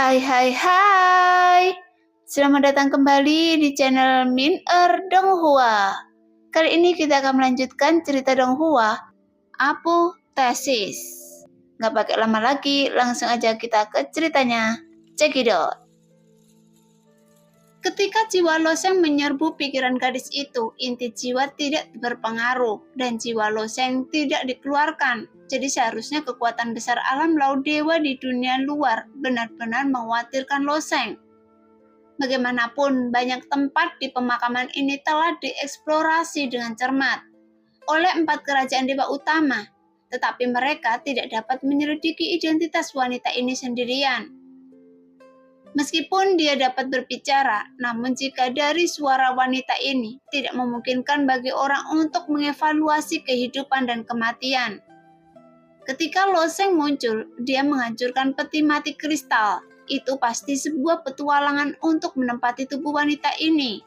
Hai hai hai. Selamat datang kembali di channel Min Donghua. Kali ini kita akan melanjutkan cerita Donghua, Apu Tesis. Gak pakai lama lagi, langsung aja kita ke ceritanya. Cekidot. Ketika jiwa Loseng menyerbu pikiran gadis itu, inti jiwa tidak berpengaruh dan jiwa Loseng tidak dikeluarkan. Jadi seharusnya kekuatan besar alam laut dewa di dunia luar benar-benar mengkhawatirkan Loseng. Bagaimanapun, banyak tempat di pemakaman ini telah dieksplorasi dengan cermat oleh 4 kerajaan dewa utama, tetapi mereka tidak dapat menyelidiki identitas wanita ini sendirian. Meskipun dia dapat berbicara, namun jika dari suara wanita ini tidak memungkinkan bagi orang untuk mengevaluasi kehidupan dan kematian. Ketika Loseng muncul, dia menghancurkan peti mati kristal. Itu pasti sebuah petualangan untuk menempati tubuh wanita ini.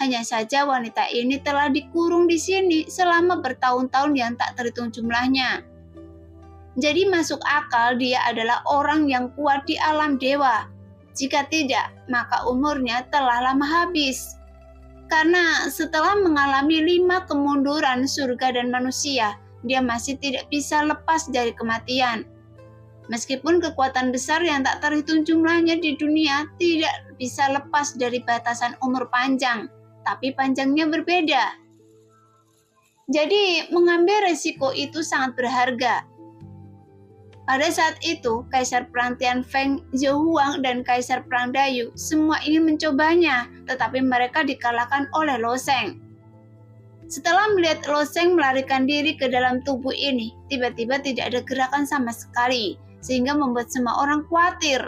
Hanya saja wanita ini telah dikurung di sini selama bertahun-tahun yang tak terhitung jumlahnya. Jadi masuk akal dia adalah orang yang kuat di alam dewa. Jika tidak, maka umurnya telah lama habis. Karena setelah mengalami 5 kemunduran surga dan manusia, dia masih tidak bisa lepas dari kematian. Meskipun kekuatan besar yang tak terhitung jumlahnya di dunia tidak bisa lepas dari batasan umur panjang, tapi panjangnya berbeda. Jadi, mengambil resiko itu sangat berharga. Pada saat itu, Kaisar Perang Tian Feng, Zhou Huang, dan Kaisar Perang Dayu semua ingin mencobanya, tetapi mereka dikalahkan oleh Loseng. Setelah melihat Loseng melarikan diri ke dalam tubuh ini, tiba-tiba tidak ada gerakan sama sekali, sehingga membuat semua orang khawatir.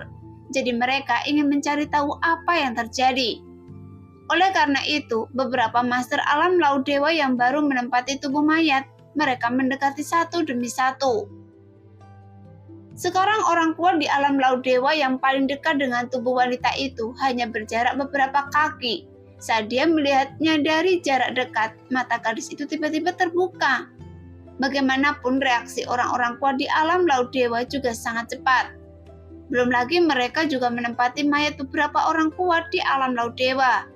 Jadi mereka ingin mencari tahu apa yang terjadi. Oleh karena itu, beberapa master alam laut dewa yang baru menempati tubuh mayat, mereka mendekati satu demi satu. Sekarang orang kuat di alam laut dewa yang paling dekat dengan tubuh wanita itu hanya berjarak beberapa kaki. Saat dia melihatnya dari jarak dekat, mata gadis itu tiba-tiba terbuka. Bagaimanapun reaksi orang-orang kuat di alam laut dewa juga sangat cepat. Belum lagi mereka juga menempati mayat beberapa orang kuat di alam laut dewa.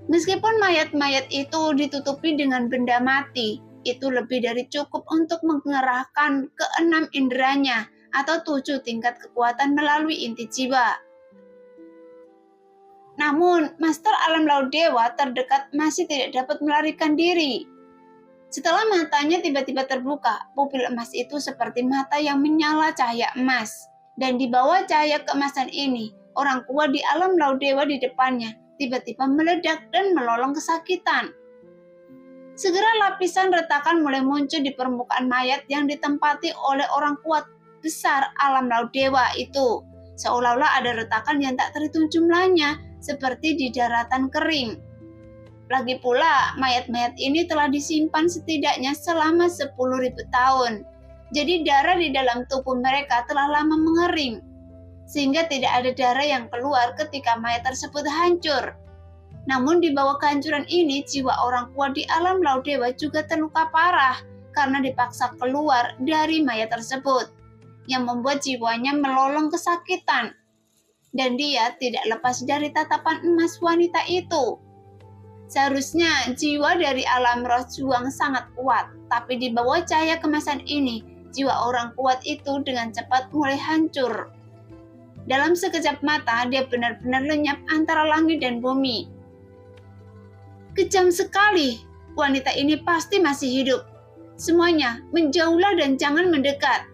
Meskipun mayat-mayat itu ditutupi dengan benda mati, itu lebih dari cukup untuk mengerahkan ke-6 inderanya atau 7 tingkat kekuatan melalui inti jiwa. Namun, Master Alam Laut Dewa terdekat masih tidak dapat melarikan diri. Setelah matanya tiba-tiba terbuka, pupil emas itu seperti mata yang menyala cahaya emas. Dan di bawah cahaya keemasan ini, orang kuat di alam laut dewa di depannya tiba-tiba meledak dan melolong kesakitan. Segera lapisan retakan mulai muncul di permukaan mayat yang ditempati oleh orang kuat besar alam laut dewa itu. Seolah-olah ada retakan yang tak terhitung jumlahnya, seperti di daratan kering. Lagi pula, mayat-mayat ini telah disimpan setidaknya selama 10.000 tahun. Jadi darah di dalam tubuh mereka telah lama mengering, sehingga tidak ada darah yang keluar ketika mayat tersebut hancur. Namun di bawah kehancuran ini, jiwa orang kuat di alam laut dewa juga terluka parah karena dipaksa keluar dari mayat tersebut, yang membuat jiwanya melolong kesakitan. Dan dia tidak lepas dari tatapan emas wanita itu. Seharusnya jiwa dari alam roh juang sangat kuat, tapi di bawah cahaya kemasan ini, jiwa orang kuat itu dengan cepat mulai hancur. Dalam sekejap mata, dia benar-benar lenyap antara langit dan bumi. Kejam sekali, wanita ini pasti masih hidup. Semuanya, menjauhlah dan jangan mendekat.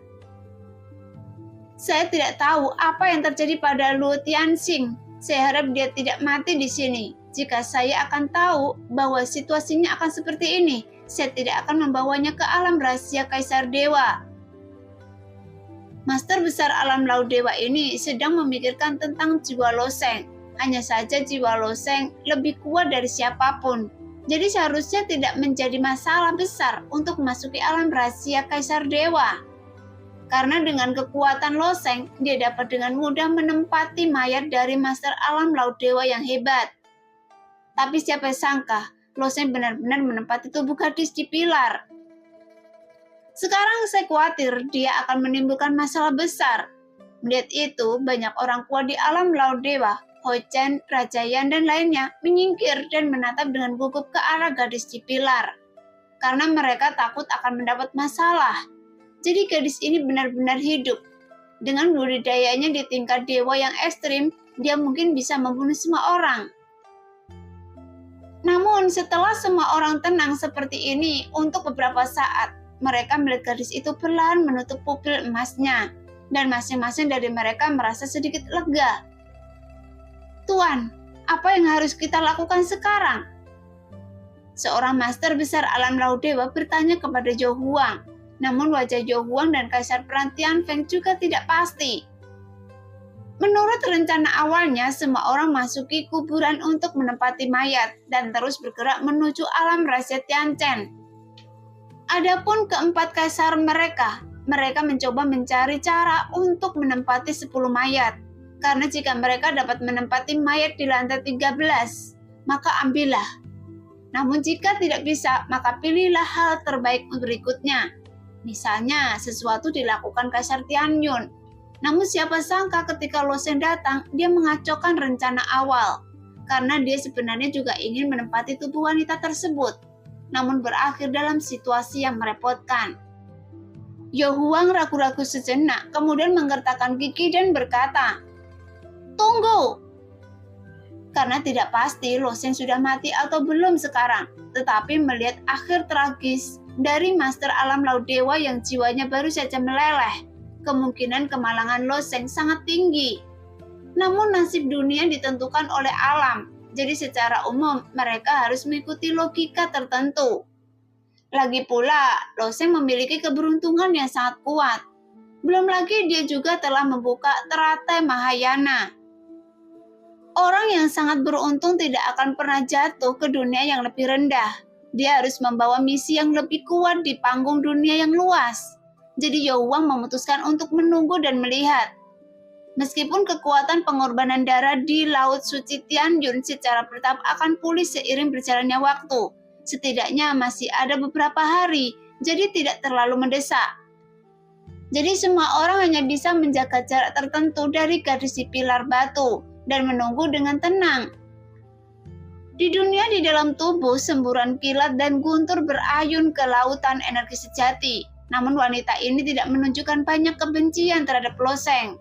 Saya tidak tahu apa yang terjadi pada Luo Tianxing. Saya harap dia tidak mati di sini. Jika saya akan tahu bahwa situasinya akan seperti ini, saya tidak akan membawanya ke alam rahasia Kaisar Dewa. Master besar alam laut dewa ini sedang memikirkan tentang jiwa Loseng. Hanya saja jiwa Loseng lebih kuat dari siapapun. Jadi seharusnya tidak menjadi masalah besar untuk memasuki alam rahasia Kaisar Dewa. Karena dengan kekuatan Loseng, dia dapat dengan mudah menempati mayat dari Master Alam Laut Dewa yang hebat. Tapi siapa sangka, Loseng benar-benar menempati tubuh gadis di pilar. Sekarang saya khawatir dia akan menimbulkan masalah besar. Melihat itu, banyak orang kuat di alam laut dewa, Ho-chan, Raja Yan, dan lainnya menyingkir dan menatap dengan gugup ke arah gadis si pilar. Karena mereka takut akan mendapat masalah. Jadi gadis ini benar-benar hidup. Dengan budidayanya di tingkat dewa yang ekstrim, dia mungkin bisa membunuh semua orang. Namun setelah semua orang tenang seperti ini untuk beberapa saat, mereka melihat gadis itu perlahan menutup pupil emasnya. Dan masing-masing dari mereka merasa sedikit lega. Tuan, apa yang harus kita lakukan sekarang? Seorang master besar alam laut dewa bertanya kepada Zhou Huang. Namun wajah Zhou Huang dan Kaisar Perang Tianfeng juga tidak pasti. Menurut rencana awalnya, semua orang masuki kuburan untuk menempati mayat dan terus bergerak menuju alam rahasia Tianchen. Adapun keempat kaisar mereka mencoba mencari cara untuk menempati 10 mayat. Karena jika mereka dapat menempati mayat di lantai 13, maka ambillah. Namun jika tidak bisa, maka pilihlah hal terbaik berikutnya. Misalnya, sesuatu dilakukan Kaisar Tianyun. Namun siapa sangka ketika Lo Sheng datang, dia mengacaukan rencana awal. Karena dia sebenarnya juga ingin menempati tubuh wanita tersebut. Namun berakhir dalam situasi yang merepotkan. Zhou Huang ragu-ragu sejenak, kemudian menggertakkan gigi dan berkata, "Tunggu!" Karena tidak pasti Lo Sheng sudah mati atau belum sekarang, tetapi melihat akhir tragis dari Master Alam Laut Dewa yang jiwanya baru saja meleleh, kemungkinan kemalangan Lo Sheng sangat tinggi. Namun nasib dunia ditentukan oleh alam, jadi secara umum mereka harus mengikuti logika tertentu. Lagi pula, Lo Sheng memiliki keberuntungan yang sangat kuat. Belum lagi dia juga telah membuka teratai Mahayana. Orang yang sangat beruntung tidak akan pernah jatuh ke dunia yang lebih rendah. Dia harus membawa misi yang lebih kuat di panggung dunia yang luas. Jadi Zhou Huang memutuskan untuk menunggu dan melihat. Meskipun kekuatan pengorbanan darah di Laut Suci Tianyun secara bertahap akan pulih seiring berjalannya waktu, setidaknya masih ada beberapa hari, jadi tidak terlalu mendesak. Jadi semua orang hanya bisa menjaga jarak tertentu dari gadis si pilar batu dan menunggu dengan tenang. Di dunia di dalam tubuh, semburan kilat dan guntur berayun ke lautan energi sejati. Namun wanita ini tidak menunjukkan banyak kebencian terhadap Lo Sheng.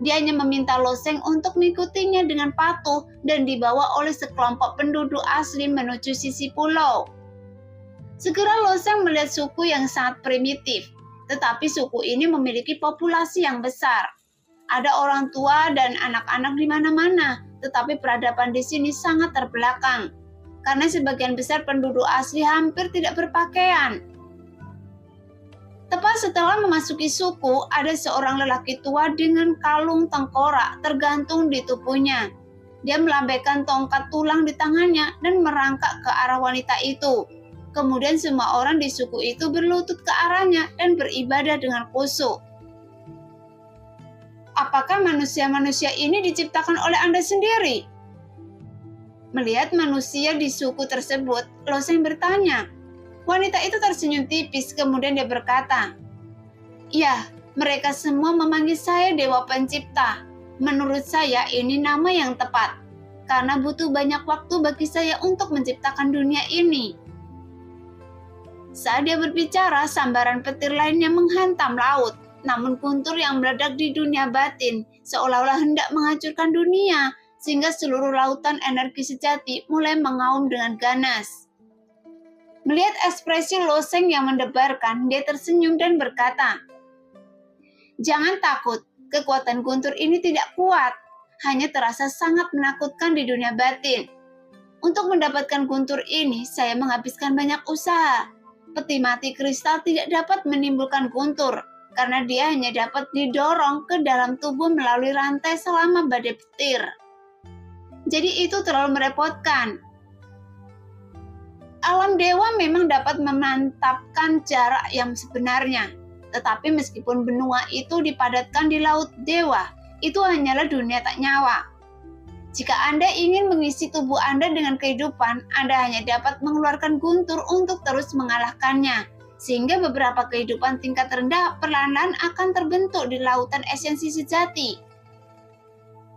Dia hanya meminta Lo Sheng untuk mengikutinya dengan patuh dan dibawa oleh sekelompok penduduk asli menuju sisi pulau. Segera Lo Sheng melihat suku yang sangat primitif, tetapi suku ini memiliki populasi yang besar. Ada orang tua dan anak-anak di mana-mana, tetapi peradaban di sini sangat terbelakang, karena sebagian besar penduduk asli hampir tidak berpakaian. Tepat setelah memasuki suku, ada seorang lelaki tua dengan kalung tengkorak tergantung di tubuhnya. Dia melambaikan tongkat tulang di tangannya dan merangkak ke arah wanita itu. Kemudian semua orang di suku itu berlutut ke arahnya dan beribadah dengan khusyuk. Apakah manusia-manusia ini diciptakan oleh Anda sendiri? Melihat manusia di suku tersebut, Lo Sheng bertanya. Wanita itu tersenyum tipis, kemudian dia berkata, "Ya, mereka semua memanggil saya Dewa Pencipta. Menurut saya ini nama yang tepat, karena butuh banyak waktu bagi saya untuk menciptakan dunia ini." Saat dia berbicara, sambaran petir lainnya menghantam laut. Namun guntur yang meledak di dunia batin seolah-olah hendak menghancurkan dunia, sehingga seluruh lautan energi sejati mulai mengaum dengan ganas. Melihat ekspresi Lo Sheng yang mendebarkan, dia tersenyum dan berkata, "Jangan takut, kekuatan guntur ini tidak kuat, hanya terasa sangat menakutkan di dunia batin. Untuk mendapatkan guntur ini, saya menghabiskan banyak usaha. Peti mati kristal tidak dapat menimbulkan guntur, karena dia hanya dapat didorong ke dalam tubuh melalui rantai selama badai petir. Jadi itu terlalu merepotkan. Alam dewa memang dapat memantapkan jarak yang sebenarnya, tetapi meskipun benua itu dipadatkan di laut dewa, itu hanyalah dunia tak nyawa. Jika Anda ingin mengisi tubuh Anda dengan kehidupan, Anda hanya dapat mengeluarkan guntur untuk terus mengalahkannya, sehingga beberapa kehidupan tingkat rendah perlahan-lahan akan terbentuk di lautan esensi sejati.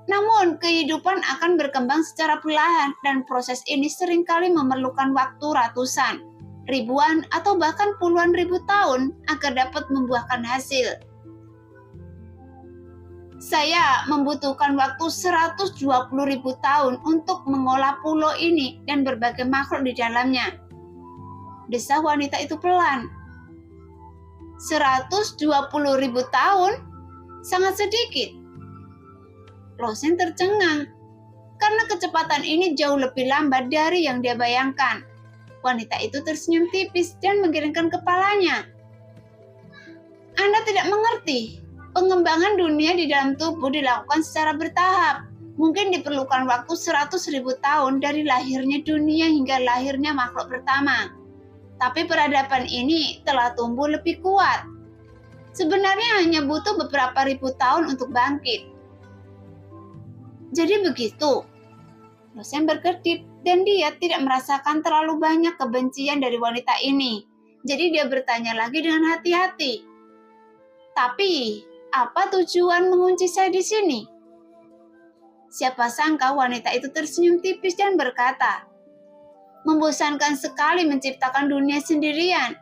Namun, kehidupan akan berkembang secara perlahan dan proses ini seringkali memerlukan waktu ratusan, ribuan, atau bahkan puluhan ribu tahun agar dapat membuahkan hasil. Saya membutuhkan waktu 120.000 tahun untuk mengolah pulau ini dan berbagai makhluk di dalamnya. Desa wanita itu pelan. 120.000 tahun? Sangat sedikit. Losen tercengang, karena kecepatan ini jauh lebih lambat dari yang dia bayangkan. Wanita itu tersenyum tipis dan menggelengkan kepalanya. Anda tidak mengerti. Pengembangan dunia di dalam tubuh dilakukan secara bertahap. Mungkin diperlukan waktu 100.000 tahun dari lahirnya dunia hingga lahirnya makhluk pertama. Tapi peradaban ini telah tumbuh lebih kuat. Sebenarnya hanya butuh beberapa ribu tahun untuk bangkit. Jadi begitu. Losen berkedip dan dia tidak merasakan terlalu banyak kebencian dari wanita ini. Jadi dia bertanya lagi dengan hati-hati. Tapi, apa tujuan mengunci saya di sini? Siapa sangka wanita itu tersenyum tipis dan berkata, membosankan sekali menciptakan dunia sendirian.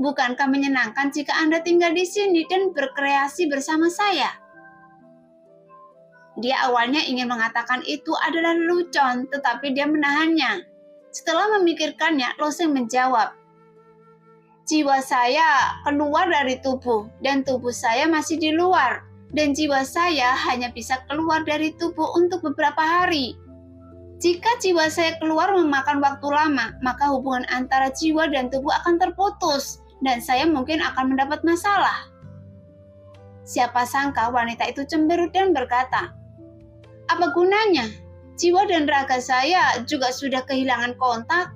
Bukankah menyenangkan jika Anda tinggal di sini dan berkreasi bersama saya? Dia awalnya ingin mengatakan itu adalah lelucon, tetapi dia menahannya. Setelah memikirkannya, Losen menjawab, jiwa saya keluar dari tubuh, dan tubuh saya masih di luar, dan jiwa saya hanya bisa keluar dari tubuh untuk beberapa hari. Jika jiwa saya keluar memakan waktu lama, maka hubungan antara jiwa dan tubuh akan terputus, dan saya mungkin akan mendapat masalah. Siapa sangka wanita itu cemberut dan berkata, apa gunanya? Jiwa dan raga saya juga sudah kehilangan kontak.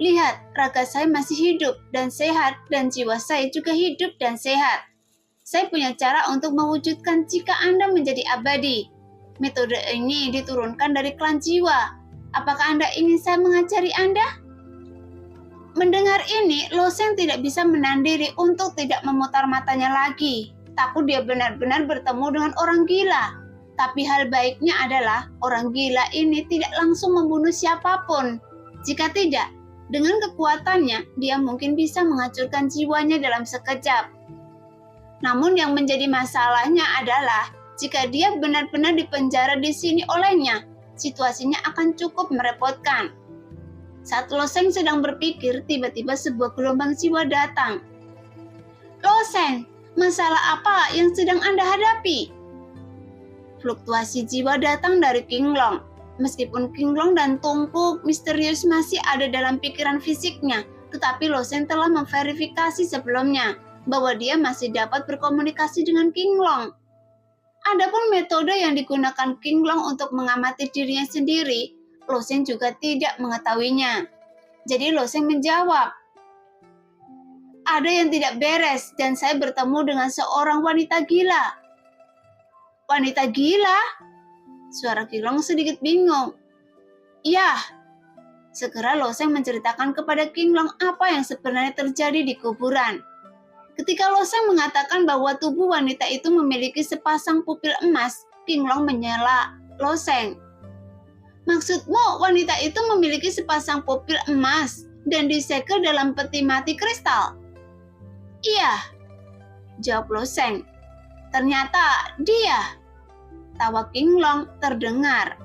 Lihat, raga saya masih hidup dan sehat, dan jiwa saya juga hidup dan sehat. Saya punya cara untuk mewujudkan jika Anda menjadi abadi. Metode ini diturunkan dari klan jiwa. Apakah Anda ingin saya mengajari Anda? Mendengar ini, Losen tidak bisa menahan diri untuk tidak memutar matanya lagi. Takut dia benar-benar bertemu dengan orang gila. Tapi hal baiknya adalah orang gila ini tidak langsung membunuh siapapun. Jika tidak, dengan kekuatannya, dia mungkin bisa menghancurkan jiwanya dalam sekejap. Namun yang menjadi masalahnya adalah, jika dia benar-benar dipenjara di sini olehnya, situasinya akan cukup merepotkan. Saat Losen sedang berpikir, tiba-tiba sebuah gelombang jiwa datang. Losen, masalah apa yang sedang Anda hadapi? Fluktuasi jiwa datang dari Qinglong. Meskipun Qinglong dan tungku misterius masih ada dalam pikiran fisiknya, tetapi Losen telah memverifikasi sebelumnya bahwa dia masih dapat berkomunikasi dengan Qinglong. Adapun metode yang digunakan Qinglong untuk mengamati dirinya sendiri, Losen juga tidak mengetahuinya. Jadi Losen menjawab, ada yang tidak beres dan saya bertemu dengan seorang wanita gila. Wanita gila? Suara Qinglong sedikit bingung. Ya, segera Losen menceritakan kepada Qinglong apa yang sebenarnya terjadi di kuburan. Ketika Losen mengatakan bahwa tubuh wanita itu memiliki sepasang pupil emas, Qinglong menyela Losen. Maksudmu wanita itu memiliki sepasang pupil emas dan disegel dalam peti mati kristal? Iya, jawab Losen. Ternyata dia. Tawa Qinglong terdengar.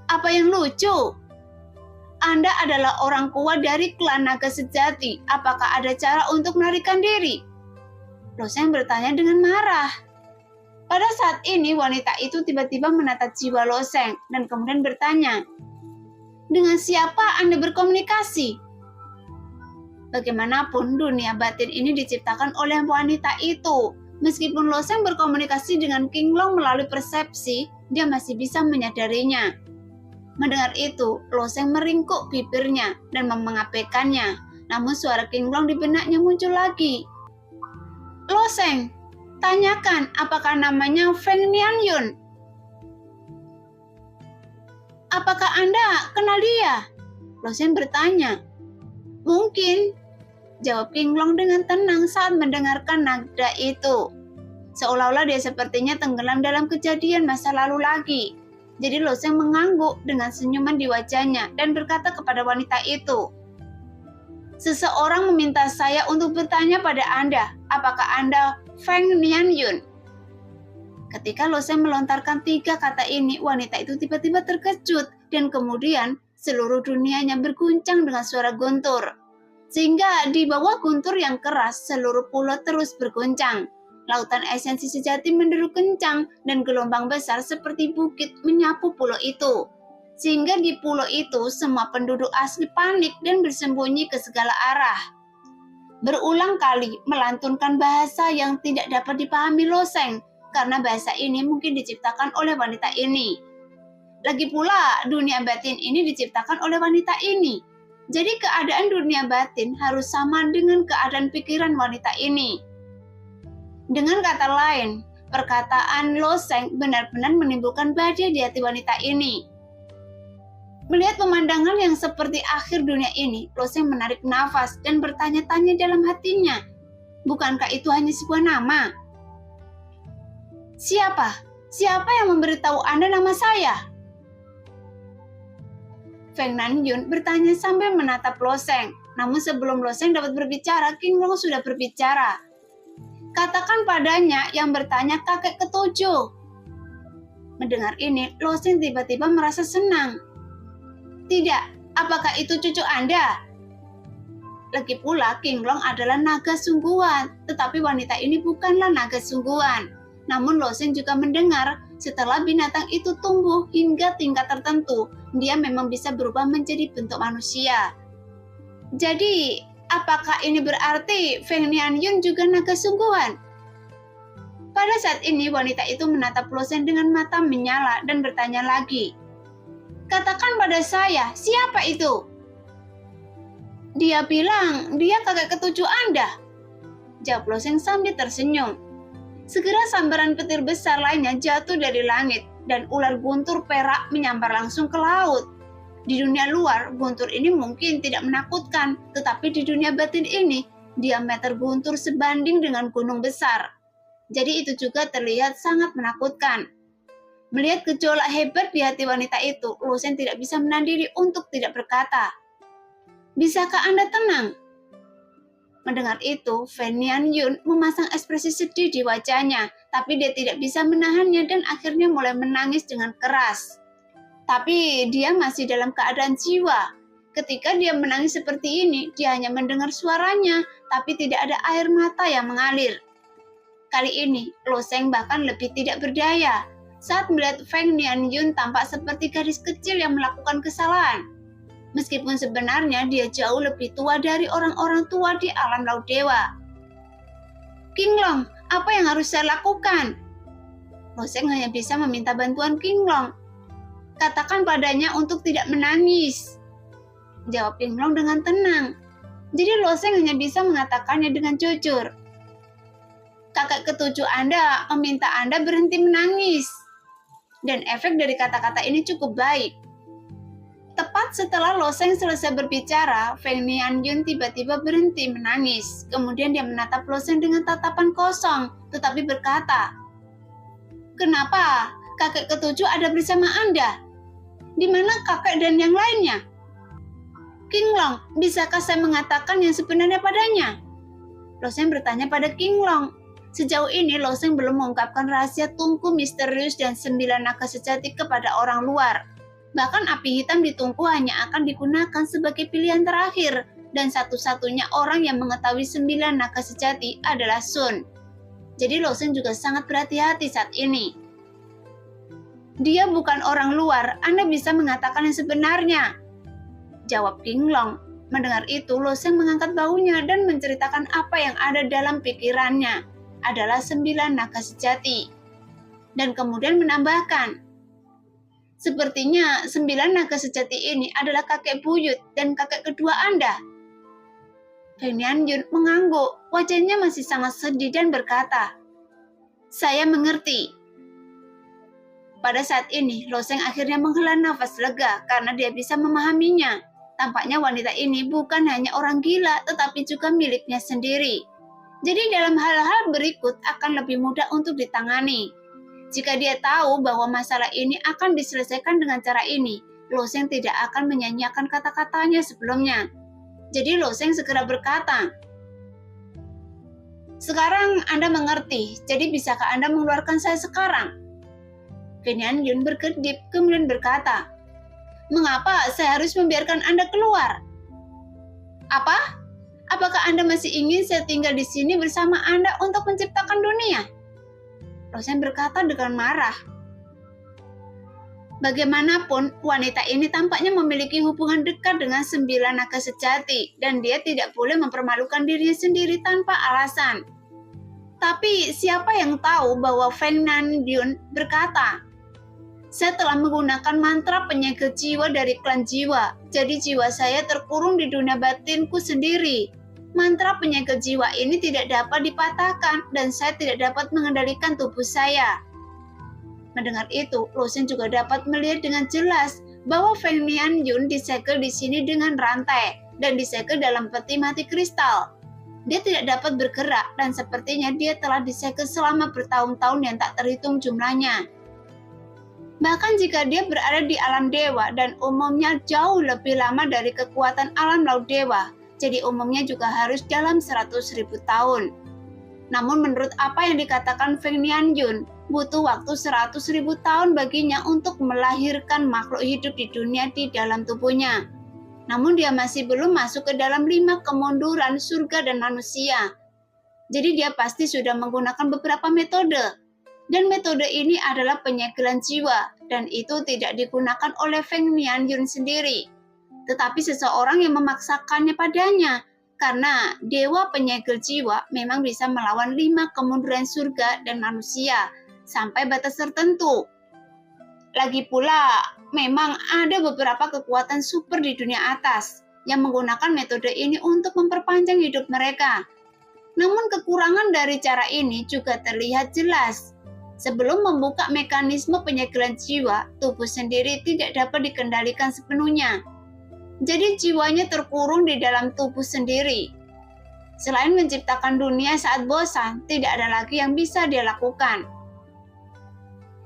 Apa yang lucu? Anda adalah orang kuat dari klan naga sejati. Apakah ada cara untuk melarikan diri? Losen bertanya dengan marah. Pada saat ini wanita itu tiba-tiba menatap jiwa Losen dan kemudian bertanya, dengan siapa Anda berkomunikasi? Bagaimanapun dunia batin ini diciptakan oleh wanita itu. Meskipun Losen berkomunikasi dengan Qinglong melalui persepsi, dia masih bisa menyadarinya. Mendengar itu, Losen meringkuk bibirnya dan mengabaikannya. Namun suara Qinglong di benaknya muncul lagi. Losen, tanyakan apakah namanya Feng Nianyun. Apakah Anda kenal dia? Losen bertanya. Mungkin. jawab King Long dengan tenang saat mendengarkan nada itu. Seolah-olah dia sepertinya tenggelam dalam kejadian masa lalu lagi. Jadi Lo Sheng mengangguk dengan senyuman di wajahnya dan berkata kepada wanita itu, "Seseorang meminta saya untuk bertanya pada Anda, apakah Anda Feng Nianyun?" Ketika Lo Sheng melontarkan 3 kata ini, wanita itu tiba-tiba terkejut dan kemudian seluruh dunianya berguncang dengan suara guntur. Sehingga di bawah guntur yang keras, seluruh pulau terus berguncang. Lautan esensi sejati menderu kencang dan gelombang besar seperti bukit menyapu pulau itu. Sehingga di pulau itu semua penduduk asli panik dan bersembunyi ke segala arah. Berulang kali melantunkan bahasa yang tidak dapat dipahami Lo Sheng, karena bahasa ini mungkin diciptakan oleh wanita ini. Lagi pula, dunia batin ini diciptakan oleh wanita ini. Jadi keadaan dunia batin harus sama dengan keadaan pikiran wanita ini. Dengan kata lain, perkataan Lo Sheng benar-benar menimbulkan badai di hati wanita ini. Melihat pemandangan yang seperti akhir dunia ini, Lo Sheng menarik nafas dan bertanya-tanya dalam hatinya, bukankah itu hanya sebuah nama? Siapa? Siapa yang memberitahu Anda nama saya? Feng Nianyun bertanya sambil menatap Lo Sheng. Namun sebelum Lo Sheng dapat berbicara, King Long sudah berbicara. Katakan padanya yang bertanya kakek ketujuh. Mendengar ini, Lo Sheng tiba-tiba merasa senang. Tidak, apakah itu cucu Anda? Lagi pula King Long adalah naga sungguhan, tetapi wanita ini bukanlah naga sungguhan. Namun Lo Sheng juga mendengar setelah binatang itu tumbuh hingga tingkat tertentu, dia memang bisa berubah menjadi bentuk manusia. Jadi, apakah ini berarti Feng Nianyun juga naga sungguhan? Pada saat ini wanita itu menatap Lo Sheng dengan mata menyala dan bertanya lagi. Katakan pada saya, siapa itu? Dia bilang, dia kakek ketujuh Anda. Jawab Lo Sheng sambil tersenyum. Segera sambaran petir besar lainnya jatuh dari langit dan ular guntur perak menyambar langsung ke laut. Di dunia luar, guntur ini mungkin tidak menakutkan, tetapi di dunia batin ini, diameter guntur sebanding dengan gunung besar. Jadi itu juga terlihat sangat menakutkan. Melihat gejolak hebat di hati wanita itu, Lo Sheng tidak bisa menahan diri untuk tidak berkata, "Bisakah Anda tenang?" Mendengar itu, Feng Nianyun memasang ekspresi sedih di wajahnya, tapi dia tidak bisa menahannya dan akhirnya mulai menangis dengan keras. Tapi dia masih dalam keadaan jiwa. Ketika dia menangis seperti ini, dia hanya mendengar suaranya, tapi tidak ada air mata yang mengalir. Kali ini, Lo Sheng bahkan lebih tidak berdaya saat melihat Feng Nianyun tampak seperti gadis kecil yang melakukan kesalahan. Meskipun sebenarnya dia jauh lebih tua dari orang-orang tua di alam laut dewa. King Long, apa yang harus saya lakukan? Lo Sheng hanya bisa meminta bantuan King Long. Katakan padanya untuk tidak menangis. Jawab King Long dengan tenang. Jadi Lo Sheng hanya bisa mengatakannya dengan jujur. Kakek ketujuh Anda meminta Anda berhenti menangis. Dan efek dari kata-kata ini cukup baik. Tepat setelah Lo Sheng selesai berbicara, Feng Nianyun tiba-tiba berhenti menangis. Kemudian dia menatap Lo Sheng dengan tatapan kosong, tetapi berkata, "Kenapa kakek ketujuh ada bersama Anda? Di mana kakek dan yang lainnya?" King Long, bisakah saya mengatakan yang sebenarnya padanya? Lo Sheng bertanya pada King Long. Sejauh ini Lo Sheng belum mengungkapkan rahasia tungku misterius dan 9 naga sejati kepada orang luar. Bahkan api hitam di tungku hanya akan digunakan sebagai pilihan terakhir, dan satu-satunya orang yang mengetahui 9 naga sejati adalah Sun. Jadi Lo Sheng juga sangat berhati-hati saat ini. Dia bukan orang luar, Anda bisa mengatakan yang sebenarnya. Jawab King Long. Mendengar itu, Lo Sheng mengangkat bahunya dan menceritakan apa yang ada dalam pikirannya adalah 9 naga sejati. Dan kemudian menambahkan, sepertinya 9 naga sejati ini adalah kakek buyut dan kakek kedua Anda. Feng Nianyun mengangguk, wajahnya masih sangat sedih dan berkata, "Saya mengerti." Pada saat ini, Lo Sheng akhirnya menghela nafas lega karena dia bisa memahaminya. Tampaknya wanita ini bukan hanya orang gila, tetapi juga miliknya sendiri. Jadi dalam hal-hal berikut akan lebih mudah untuk ditangani. Jika dia tahu bahwa masalah ini akan diselesaikan dengan cara ini, Loseng tidak akan menyanyiakan kata-katanya sebelumnya. Jadi Loseng segera berkata, "Sekarang Anda mengerti, jadi bisakah Anda mengeluarkan saya sekarang?" Fan Yan Yun berkedip kemudian berkata, "Mengapa saya harus membiarkan Anda keluar?" "Apa? Apakah Anda masih ingin saya tinggal di sini bersama Anda untuk menciptakan dunia?" Loseng berkata dengan marah. Bagaimanapun, wanita ini tampaknya memiliki hubungan dekat dengan 9 naga sejati, dan dia tidak boleh mempermalukan dirinya sendiri tanpa alasan. Tapi siapa yang tahu bahwa Fan Yan Yun berkata, "Saya telah menggunakan mantra penyegel jiwa dari klan jiwa, jadi jiwa saya terkurung di dunia batinku sendiri. Mantra penyegel jiwa ini tidak dapat dipatahkan dan saya tidak dapat mengendalikan tubuh saya." Mendengar itu, Loseng juga dapat melihat dengan jelas bahwa Fan Yan Yun disegel di sini dengan rantai dan disegel dalam peti mati kristal. Dia tidak dapat bergerak dan sepertinya dia telah disegel selama bertahun-tahun yang tak terhitung jumlahnya. Bahkan jika dia berada di alam dewa dan umumnya jauh lebih lama dari kekuatan alam laut dewa, jadi umumnya juga harus dalam 100.000 tahun. Namun menurut apa yang dikatakan Fan Yan Yun, butuh waktu 100.000 tahun baginya untuk melahirkan makhluk hidup di dunia di dalam tubuhnya. Namun dia masih belum masuk ke dalam 5 kemunduran surga dan manusia. Jadi dia pasti sudah menggunakan beberapa metode. Dan metode ini adalah penyegelan jiwa, dan itu tidak digunakan oleh Fan Yan Yun sendiri, tetapi seseorang yang memaksakannya padanya, karena dewa penyegel jiwa memang bisa melawan 5 kemunduran surga dan manusia sampai batas tertentu. Lagi pula, memang ada beberapa kekuatan super di dunia atas yang menggunakan metode ini untuk memperpanjang hidup mereka. Namun kekurangan dari cara ini juga terlihat jelas. Sebelum membuka mekanisme penyegelan jiwa, tubuh sendiri tidak dapat dikendalikan sepenuhnya. Jadi jiwanya terkurung di dalam tubuh sendiri. Selain menciptakan dunia saat bosan, tidak ada lagi yang bisa dia lakukan.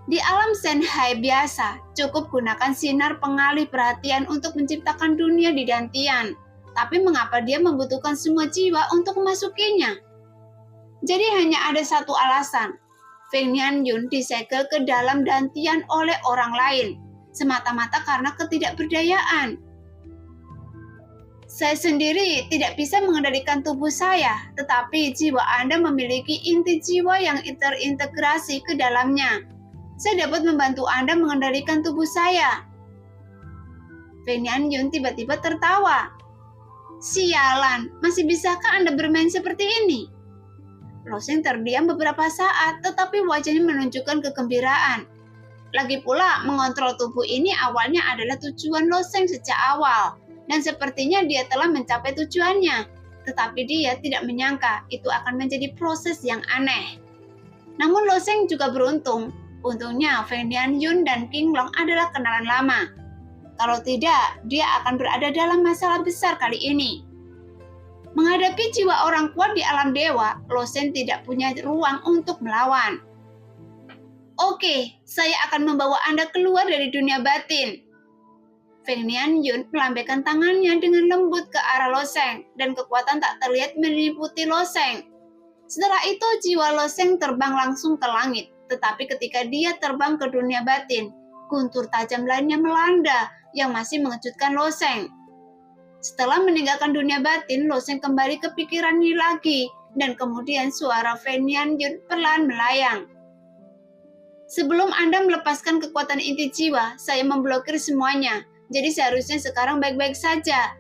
Di alam Senhai biasa, cukup gunakan sinar pengalih perhatian untuk menciptakan dunia di dantian. Tapi mengapa dia membutuhkan semua jiwa untuk memasukinya? Jadi hanya ada satu alasan. Fan Yan Yun disegel ke dalam dantian oleh orang lain, semata-mata karena ketidakberdayaan. Saya sendiri tidak bisa mengendalikan tubuh saya, tetapi jiwa Anda memiliki inti jiwa yang terintegrasi ke dalamnya. Saya dapat membantu Anda mengendalikan tubuh saya. Fan Yan Yun tiba-tiba tertawa. Sialan, masih bisakah Anda bermain seperti ini? Loseng terdiam beberapa saat, tetapi wajahnya menunjukkan kegembiraan. Lagi pula, mengontrol tubuh ini awalnya adalah tujuan Loseng sejak awal, dan sepertinya dia telah mencapai tujuannya. Tetapi dia tidak menyangka itu akan menjadi proses yang aneh. Namun Loseng juga beruntung. Untungnya Fan Yan Yun dan King Long adalah kenalan lama. Kalau tidak, dia akan berada dalam masalah besar kali ini. Menghadapi jiwa orang kuat di alam dewa, Loseng tidak punya ruang untuk melawan. Oke, saya akan membawa Anda keluar dari dunia batin. Fan Yan Yun melambaikan tangannya dengan lembut ke arah Loseng, dan kekuatan tak terlihat meliputi Loseng. Setelah itu jiwa Loseng terbang langsung ke langit, tetapi ketika dia terbang ke dunia batin, guntur tajam lainnya melanda yang masih mengejutkan Loseng. Setelah meninggalkan dunia batin, Loseng kembali ke pikirannya lagi, dan kemudian suara Fan Yan Yun perlahan melayang. Sebelum Anda melepaskan kekuatan inti jiwa, saya memblokir semuanya, jadi seharusnya sekarang baik-baik saja.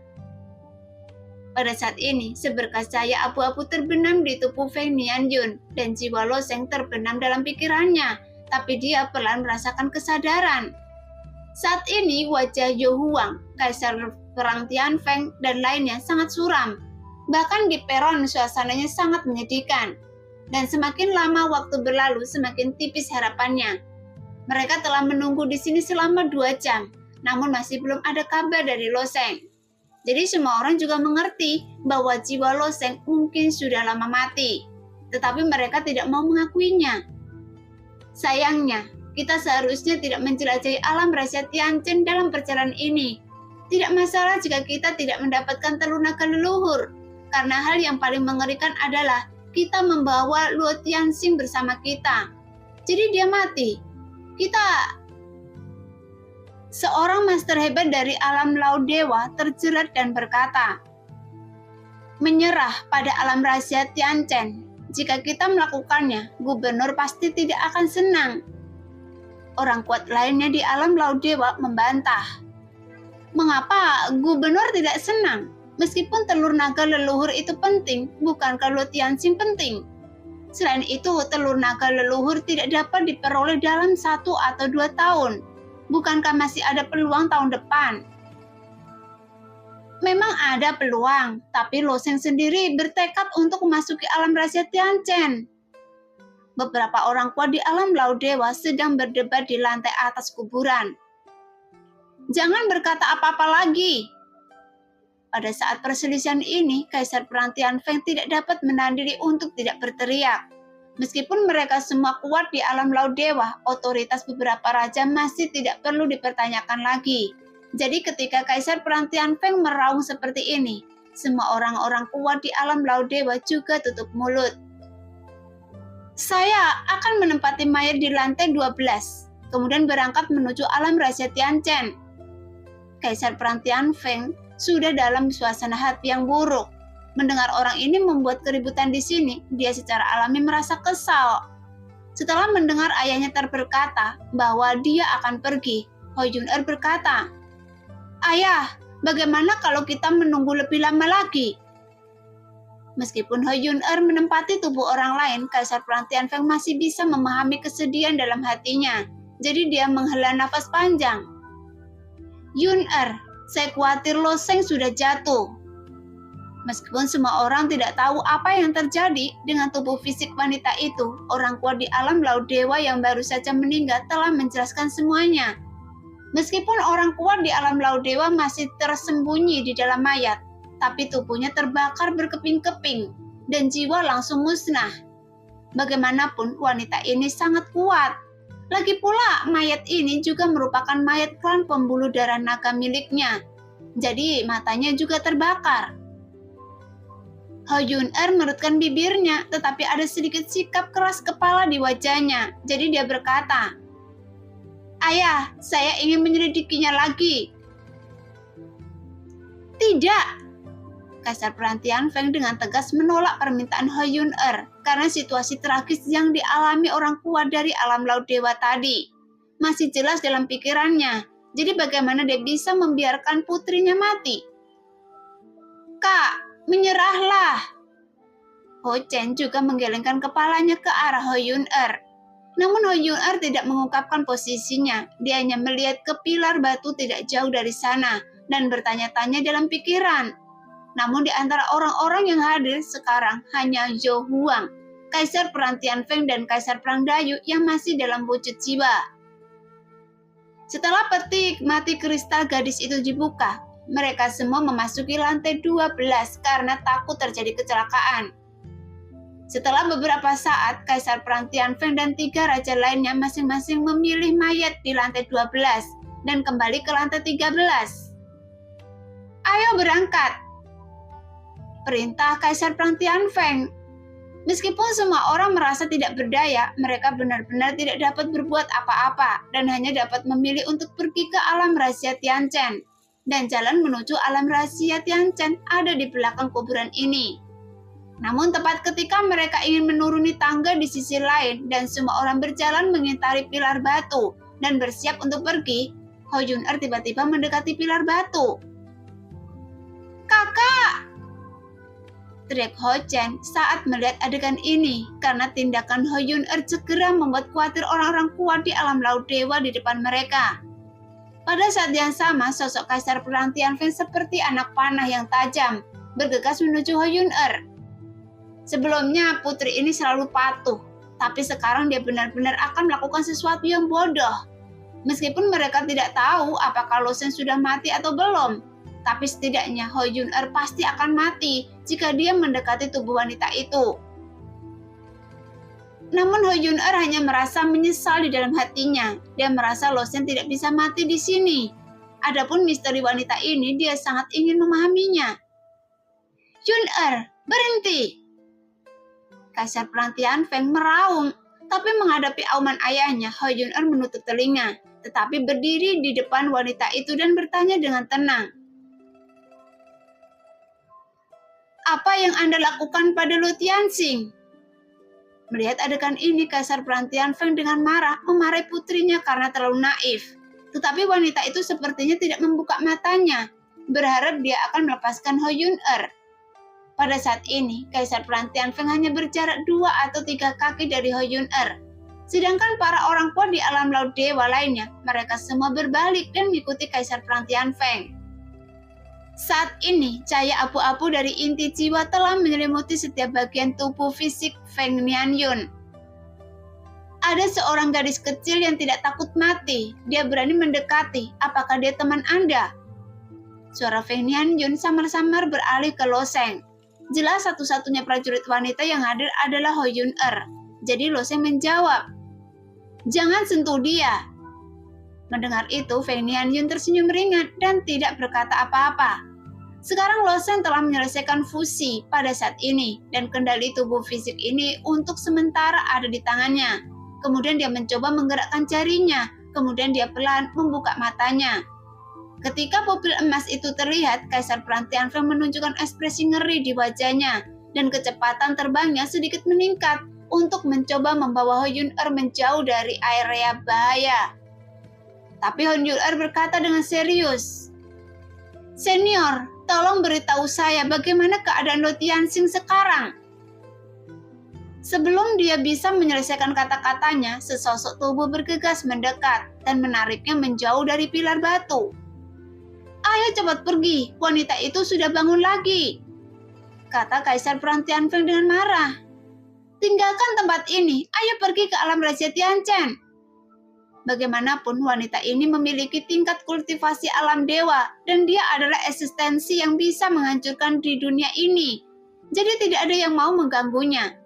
Pada saat ini, seberkas cahaya abu-abu terbenam di tubuh Fan Yan Yun, dan jiwa Loseng terbenam dalam pikirannya, tapi dia perlahan merasakan kesadaran. Saat ini wajah Yo Huang, kaisar perang Tianfeng, dan lainnya sangat suram. Bahkan di peron suasananya sangat menyedihkan. Dan semakin lama waktu berlalu, semakin tipis harapannya. Mereka telah menunggu di sini selama 2 jam, namun masih belum ada kabar dari Loseng. Jadi semua orang juga mengerti bahwa jiwa Lo Sheng mungkin sudah lama mati, tetapi mereka tidak mau mengakuinya. Sayangnya, kita seharusnya tidak menjelajahi alam rahasia Tianchen dalam perjalanan ini. Tidak masalah jika kita tidak mendapatkan telur naga leluhur, karena hal yang paling mengerikan adalah kita membawa Luo Tianxing bersama kita. Jadi dia mati. Seorang master hebat dari alam laut dewa terjerat dan berkata, menyerah pada alam rahasia Tianchen. Jika kita melakukannya, gubernur pasti tidak akan senang. Orang kuat lainnya di alam laut dewa membantah. Mengapa gubernur tidak senang? Meskipun telur naga leluhur itu penting, bukankah Luo Tianxing penting? Selain itu, telur naga leluhur tidak dapat diperoleh dalam 1 atau 2 tahun. Bukankah masih ada peluang tahun depan? Memang ada peluang, tapi Lo Sheng sendiri bertekad untuk memasuki alam rahasia Tianchen. Beberapa orang kuat di alam laut dewa sedang berdebat di lantai atas kuburan. Jangan berkata apa-apa lagi. Pada saat perselisihan ini, Kaisar Perang Tianfeng tidak dapat menahan diri untuk tidak berteriak. Meskipun mereka semua kuat di alam laut dewa, otoritas beberapa raja masih tidak perlu dipertanyakan lagi. Jadi ketika Kaisar Perang Tianfeng meraung seperti ini, semua orang-orang kuat di alam laut dewa juga tutup mulut. Saya akan menempati mayat di lantai 12, kemudian berangkat menuju alam rahasia Tianchen. Kaisar Perang Tianfeng sudah dalam suasana hati yang buruk. Mendengar orang ini membuat keributan di sini, dia secara alami merasa kesal. Setelah mendengar ayahnya berkata bahwa dia akan pergi, Ho Yun-er berkata, "Ayah, bagaimana kalau kita menunggu lebih lama lagi?" Meskipun Ho Yun-er menempati tubuh orang lain, Kaisar Perang Tianfeng masih bisa memahami kesedihan dalam hatinya. Jadi dia menghela nafas panjang. "Yun-er, saya khawatir Lo Sheng sudah jatuh." Meskipun semua orang tidak tahu apa yang terjadi dengan tubuh fisik wanita itu, orang kuat di alam laut dewa yang baru saja meninggal telah menjelaskan semuanya. Meskipun orang kuat di alam laut dewa masih tersembunyi di dalam mayat, tapi tubuhnya terbakar berkeping-keping dan jiwa langsung musnah. Bagaimanapun wanita ini sangat kuat. Lagi pula mayat ini juga merupakan mayat klan pembuluh darah naga miliknya. Jadi matanya juga terbakar. Ho Yun-er mengerutkan bibirnya, tetapi ada sedikit sikap keras kepala di wajahnya. Jadi dia berkata, "Ayah, saya ingin menyelidikinya lagi." "Tidak." Kaisar Perang Tianfeng dengan tegas menolak permintaan Ho Yun-er karena situasi tragis yang dialami orang kuat dari alam laut dewa tadi masih jelas dalam pikirannya. Jadi bagaimana dia bisa membiarkan putrinya mati? "Kak, menyerahlah." Ho Chen juga menggelengkan kepalanya ke arah Ho Yun-er. Namun Ho Yun-er tidak mengungkapkan posisinya. Dia hanya melihat ke pilar batu tidak jauh dari sana dan bertanya-tanya dalam pikiran. Namun di antara orang-orang yang hadir sekarang hanya Zhou Huang, Kaisar Perang Tianfeng dan Kaisar Perang Dayu yang masih dalam wujud jiwa. Setelah peti mati kristal gadis itu dibuka, mereka semua memasuki lantai 12 karena takut terjadi kecelakaan. Setelah beberapa saat, Kaisar Perang Tianfeng dan 3 raja lainnya masing-masing memilih mayat di lantai 12 dan kembali ke lantai 13. "Ayo berangkat," perintah Kaisar Perang Tianfeng. Meskipun semua orang merasa tidak berdaya, mereka benar-benar tidak dapat berbuat apa-apa dan hanya dapat memilih untuk pergi ke alam rahasia Tianchen. Dan jalan menuju alam rahasia Tianchen ada di belakang kuburan ini. Namun tepat ketika mereka ingin menuruni tangga di sisi lain dan semua orang berjalan mengitari pilar batu dan bersiap untuk pergi, Ho Yun-er tiba-tiba mendekati pilar batu. "Kakak!" teriak Ho Chen saat melihat adegan ini, karena tindakan Ho Yun-er segera membuat khawatir orang-orang kuat di alam laut dewa di depan mereka. Pada saat yang sama, sosok Kaisar Perang Tianfeng seperti anak panah yang tajam, bergegas menuju Ho Yun-er. Sebelumnya, putri ini selalu patuh, tapi sekarang dia benar-benar akan melakukan sesuatu yang bodoh. Meskipun mereka tidak tahu apakah Lo Sheng sudah mati atau belum. Tapi setidaknya Ho Jun-er pasti akan mati jika dia mendekati tubuh wanita itu. Namun Ho Jun-er hanya merasa menyesal di dalam hatinya. Dia merasa Losen tidak bisa mati di sini. Adapun misteri wanita ini, dia sangat ingin memahaminya. Jun-er, berhenti! Kaisar Perang Tianfeng meraung, tapi menghadapi auman ayahnya, Ho Jun-er menutup telinga, tetapi berdiri di depan wanita itu dan bertanya dengan tenang. Apa yang Anda lakukan pada Lu Tianxing? Melihat adegan ini, Kaisar Perang Tianfeng dengan marah memarahi putrinya karena terlalu naif. Tetapi wanita itu sepertinya tidak membuka matanya, berharap dia akan melepaskan Ho Jun-er. Pada saat ini, Kaisar Perang Tianfeng hanya berjarak 2 atau 3 kaki dari Ho Jun-er. Sedangkan para orang kuat di alam laut dewa lainnya, mereka semua berbalik dan mengikuti Kaisar Perang Tianfeng. Saat ini, cahaya abu-abu dari inti jiwa telah menyelimuti setiap bagian tubuh fisik Feng Nianyun. Ada seorang gadis kecil yang tidak takut mati. Dia berani mendekati. Apakah dia teman Anda? Suara Feng Nianyun samar-samar beralih ke Loseng. Jelas satu-satunya prajurit wanita yang hadir adalah Ho Jun-er. Jadi Loseng menjawab, "Jangan sentuh dia." Mendengar itu, Feng Nianyun tersenyum ringan dan tidak berkata apa-apa. Sekarang Loseng telah menyelesaikan fusi pada saat ini, dan kendali tubuh fisik ini untuk sementara ada di tangannya. Kemudian dia mencoba menggerakkan jarinya, kemudian dia pelan membuka matanya. Ketika pupil emas itu terlihat, Kaisar Perang Tianfeng menunjukkan ekspresi ngeri di wajahnya, dan kecepatan terbangnya sedikit meningkat untuk mencoba membawa Ho Jun-er menjauh dari area bahaya. Tapi Ho Jun-er berkata dengan serius, "Senior, tolong beritahu saya bagaimana keadaan Lu Tianxing sekarang." Sebelum dia bisa menyelesaikan kata-katanya, sesosok tubuh bergegas mendekat dan menariknya menjauh dari pilar batu. "Ayo cepat pergi, wanita itu sudah bangun lagi," kata Kaisar Perang Tianfeng dengan marah. "Tinggalkan tempat ini, ayo pergi ke alam rahasia Tianchen." Bagaimanapun, wanita ini memiliki tingkat kultivasi alam dewa, dan dia adalah eksistensi yang bisa menghancurkan di dunia ini. Jadi tidak ada yang mau mengganggunya.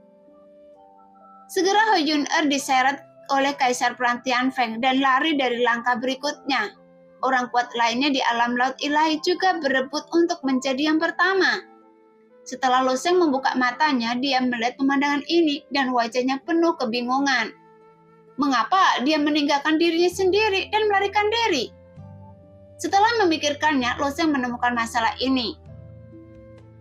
Segera Ho Jun-er diseret oleh Kaisar Perang Tianfeng dan lari dari langkah berikutnya. Orang kuat lainnya di alam laut ilahi juga berebut untuk menjadi yang pertama. Setelah Loseng membuka matanya, dia melihat pemandangan ini dan wajahnya penuh kebingungan. Mengapa dia meninggalkan dirinya sendiri dan melarikan diri? Setelah memikirkannya, Loseng menemukan masalah ini.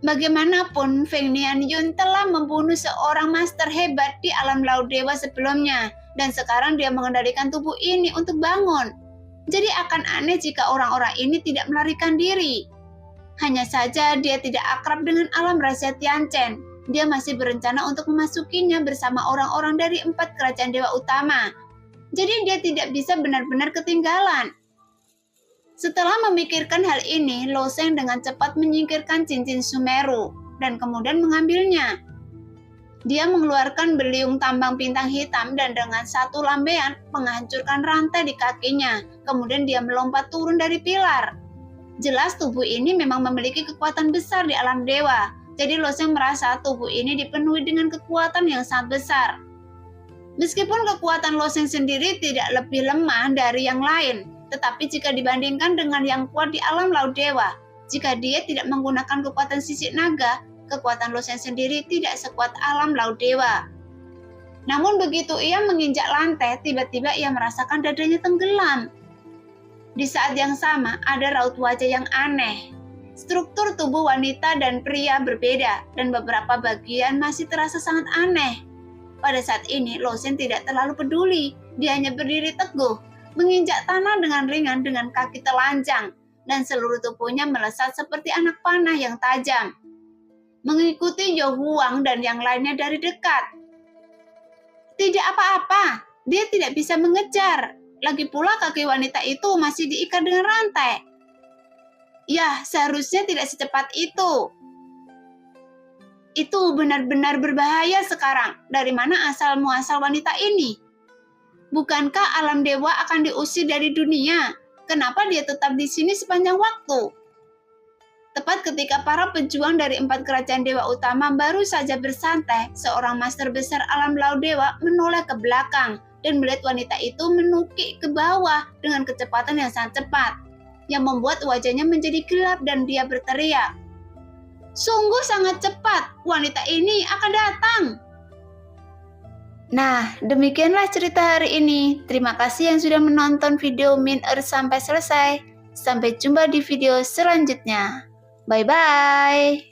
Bagaimanapun, Feng Nianyun telah membunuh seorang master hebat di alam laut dewa sebelumnya, dan sekarang dia mengendalikan tubuh ini untuk bangun. Jadi akan aneh jika orang-orang ini tidak melarikan diri. Hanya saja dia tidak akrab dengan alam rahasia Tianchen. Dia masih berencana untuk memasukinya bersama orang-orang dari 4 kerajaan dewa utama. Jadi dia tidak bisa benar-benar ketinggalan. Setelah memikirkan hal ini, Loseng dengan cepat menyingkirkan cincin Sumeru dan kemudian mengambilnya. Dia mengeluarkan beliung tambang bintang hitam dan dengan satu lambaian menghancurkan rantai di kakinya. Kemudian dia melompat turun dari pilar. Jelas tubuh ini memang memiliki kekuatan besar di alam dewa. Jadi Loseng merasa tubuh ini dipenuhi dengan kekuatan yang sangat besar. Meskipun kekuatan Loseng sendiri tidak lebih lemah dari yang lain, tetapi jika dibandingkan dengan yang kuat di alam laut dewa, jika dia tidak menggunakan kekuatan sisik naga, kekuatan Loseng sendiri tidak sekuat alam laut dewa. Namun begitu ia menginjak lantai, tiba-tiba ia merasakan dadanya tenggelam. Di saat yang sama, ada raut wajah yang aneh. Struktur tubuh wanita dan pria berbeda, dan beberapa bagian masih terasa sangat aneh. Pada saat ini, Loseng tidak terlalu peduli. Dia hanya berdiri teguh, menginjak tanah dengan ringan dengan kaki telanjang, dan seluruh tubuhnya melesat seperti anak panah yang tajam. Mengikuti Zhou Huang dan yang lainnya dari dekat. Tidak apa-apa, dia tidak bisa mengejar. Lagi pula kaki wanita itu masih diikat dengan rantai. Ya, seharusnya tidak secepat itu. Itu benar-benar berbahaya sekarang. Dari mana asal-muasal wanita ini? Bukankah alam dewa akan diusir dari dunia? Kenapa dia tetap di sini sepanjang waktu? Tepat ketika para pejuang dari 4 kerajaan dewa utama baru saja bersantai, seorang master besar alam laut dewa menoleh ke belakang dan melihat wanita itu menukik ke bawah dengan kecepatan yang sangat cepat, yang membuat wajahnya menjadi gelap dan dia berteriak, "Sungguh sangat cepat, wanita ini akan datang." Nah, demikianlah cerita hari ini. Terima kasih yang sudah menonton video Min Earth sampai selesai. Sampai jumpa di video selanjutnya. Bye-bye.